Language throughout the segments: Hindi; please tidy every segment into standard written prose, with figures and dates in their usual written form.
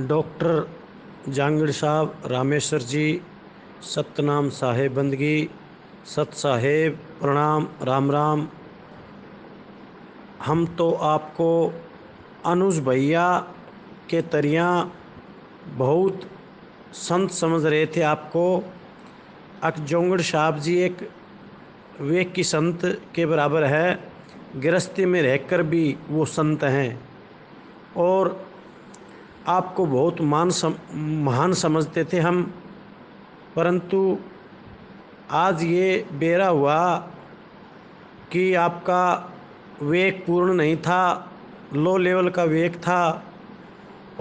डॉक्टर जहांगीर साहब रामेश्वर जी, सतनाम साहेब बंदगी, सत साहेब प्रणाम, राम राम। हम तो आपको अनुज भैया के तरियाँ बहुत संत समझ रहे थे आपको। जहांगीर साहब जी एक वे की संत के बराबर है, गृहस्थी में रहकर भी वो संत हैं और आपको बहुत महान समझते थे हम। परंतु आज ये बेरा हुआ कि आपका वेग पूर्ण नहीं था, लो लेवल का वेग था।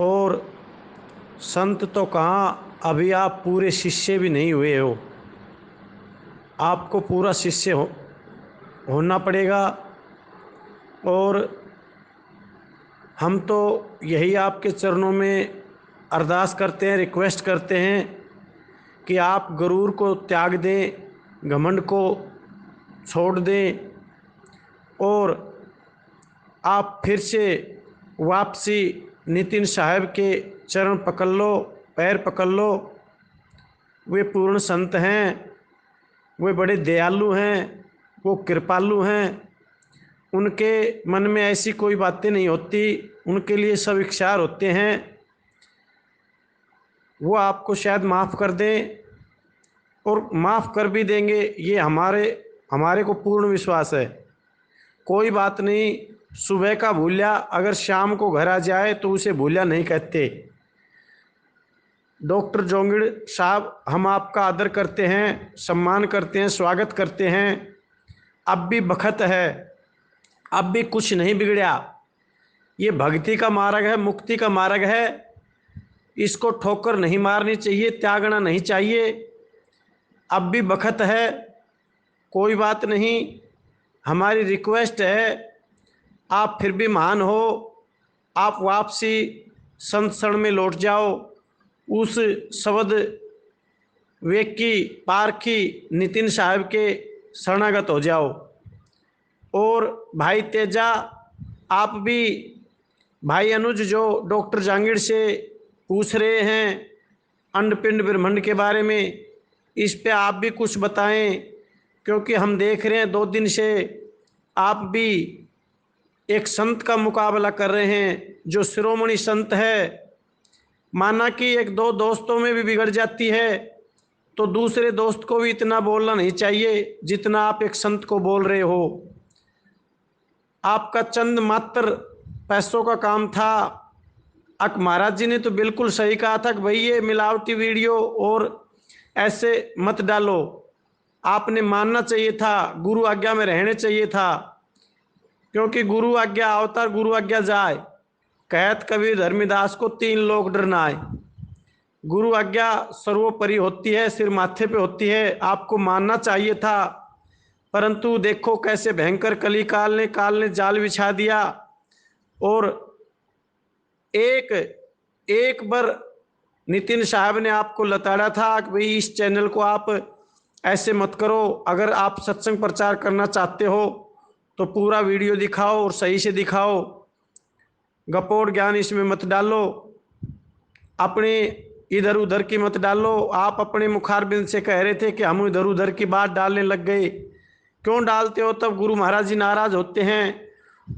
और संत तो कहाँ, अभी आप पूरे शिष्य भी नहीं हुए हो। आपको पूरा शिष्य होना पड़ेगा। और हम तो यही आपके चरणों में अरदास करते हैं, रिक्वेस्ट करते हैं कि आप गरूर को त्याग दें, घमंड को छोड़ दें और आप फिर से वापसी नितिन साहब के चरण पकड़ लो, पैर पकड़ लो। वे पूर्ण संत हैं, वे बड़े दयालु हैं, वो कृपालु हैं। उनके मन में ऐसी कोई बातें नहीं होती, उनके लिए सब इख्तियार होते हैं। वो आपको शायद माफ़ कर दें और माफ़ कर भी देंगे, ये हमारे को पूर्ण विश्वास है। कोई बात नहीं, सुबह का भूलिया अगर शाम को घर आ जाए तो उसे भूलिया नहीं कहते। डॉक्टर जहांगीर साहब, हम आपका आदर करते हैं, सम्मान करते हैं, स्वागत करते हैं। अब भी बखत है, अब भी कुछ नहीं बिगड़ा। ये भक्ति का मार्ग है, मुक्ति का मार्ग है। इसको ठोकर नहीं मारनी चाहिए, त्यागना नहीं चाहिए। अब भी बखत है, कोई बात नहीं। हमारी रिक्वेस्ट है, आप फिर भी महान हो, आप वापसी संत शरण में लौट जाओ। उस शब्द वेकी पारखी नितिन साहब के शरणागत हो जाओ। और भाई तेजा, आप भी, भाई अनुज जो डॉक्टर जहांगीर से पूछ रहे हैं अंडपिंड ब्रह्मांड के बारे में, इस पे आप भी कुछ बताएं, क्योंकि हम देख रहे हैं 2 दिन से आप भी एक संत का मुकाबला कर रहे हैं जो शिरोमणि संत है। माना कि एक दो दोस्तों में भी बिगड़ जाती है तो दूसरे दोस्त को भी इतना बोलना नहीं चाहिए जितना आप एक संत को बोल रहे हो। आपका चंद मात्र पैसों का काम था। महाराज जी ने तो बिल्कुल सही कहा था कि भाई ये मिलावटी वीडियो और ऐसे मत डालो। आपने मानना चाहिए था, गुरु आज्ञा में रहने चाहिए था, क्योंकि गुरु आज्ञा अवतार गुरु आज्ञा जाए। कहत कबीर धर्मीदास को 3 लोग डरना आए। गुरु आज्ञा सर्वोपरि होती है, सिर माथे पे होती है। आपको मानना चाहिए था, परंतु देखो कैसे भयंकर कली काल ने जाल बिछा दिया। और एक बार नितिन साहब ने आपको लताड़ा था कि भाई इस चैनल को आप ऐसे मत करो, अगर आप सत्संग प्रचार करना चाहते हो तो पूरा वीडियो दिखाओ और सही से दिखाओ, गपोड़ ज्ञान इसमें मत डालो, अपने इधर उधर की मत डालो। आप अपने मुखारबिंद से कह रहे थे कि हम इधर उधर की बात डालने लग गए। क्यों डालते हो? तब गुरु महाराज जी नाराज होते हैं।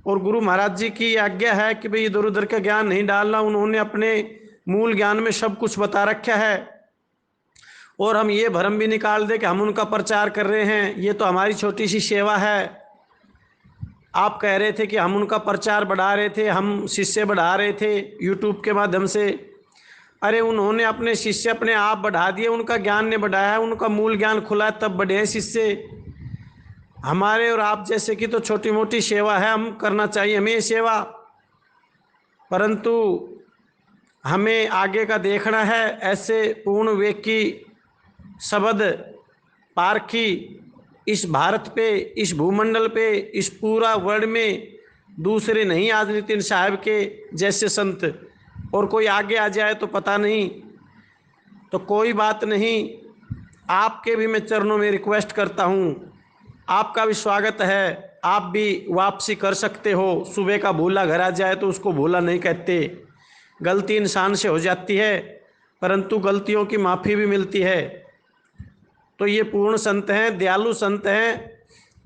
और गुरु महाराज जी की आज्ञा है कि भाई इधर उधर का ज्ञान नहीं डालना। उन्होंने अपने मूल ज्ञान में सब कुछ बता रखा है। और हम ये भ्रम भी निकाल दे कि हम उनका प्रचार कर रहे हैं, ये तो हमारी छोटी सी सेवा है। आप कह रहे थे कि हम उनका प्रचार बढ़ा रहे थे, हम शिष्य बढ़ा रहे थे यूट्यूब के माध्यम से। अरे उन्होंने अपने शिष्य अपने आप बढ़ा दिए, उनका ज्ञान ने बढ़ाया, उनका मूल ज्ञान खुला तब बढ़े हैं शिष्य। हमारे और आप जैसे की तो छोटी मोटी सेवा है, हम करना चाहिए हमें ये सेवा, परंतु हमें आगे का देखना है। ऐसे पूर्ण वेग की शब्द पारखी इस भारत पे, इस भूमंडल पे, इस पूरा वर्ल्ड में दूसरे नहीं आज नितिन साहब के जैसे संत। और कोई आगे आ जाए तो पता नहीं, तो कोई बात नहीं। आपके भी मैं चरणों में रिक्वेस्ट करता हूँ, आपका भी स्वागत है, आप भी वापसी कर सकते हो। सुबह का भूला घर आ जाए तो उसको भूला नहीं कहते। गलती इंसान से हो जाती है, परंतु गलतियों की माफ़ी भी मिलती है। तो ये पूर्ण संत हैं, दयालु संत हैं,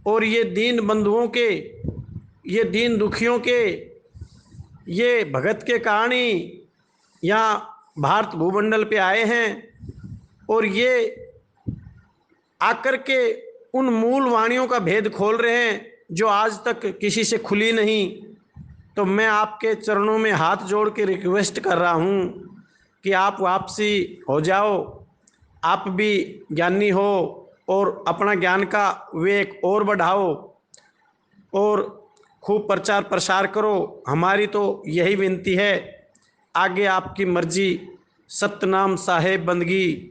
और ये दीन बंधुओं के, ये दीन दुखियों के, ये भगत के कहानी यहाँ भारत भूमंडल पे आए हैं, और ये आकर के उन मूल वाणियों का भेद खोल रहे हैं जो आज तक किसी से खुली नहीं। तो मैं आपके चरणों में हाथ जोड़ के रिक्वेस्ट कर रहा हूँ कि आप वापसी हो जाओ, आप भी ज्ञानी हो और अपना ज्ञान का विवेक और बढ़ाओ और खूब प्रचार प्रसार करो। हमारी तो यही विनती है, आगे आपकी मर्जी। सतनाम साहेब बंदगी।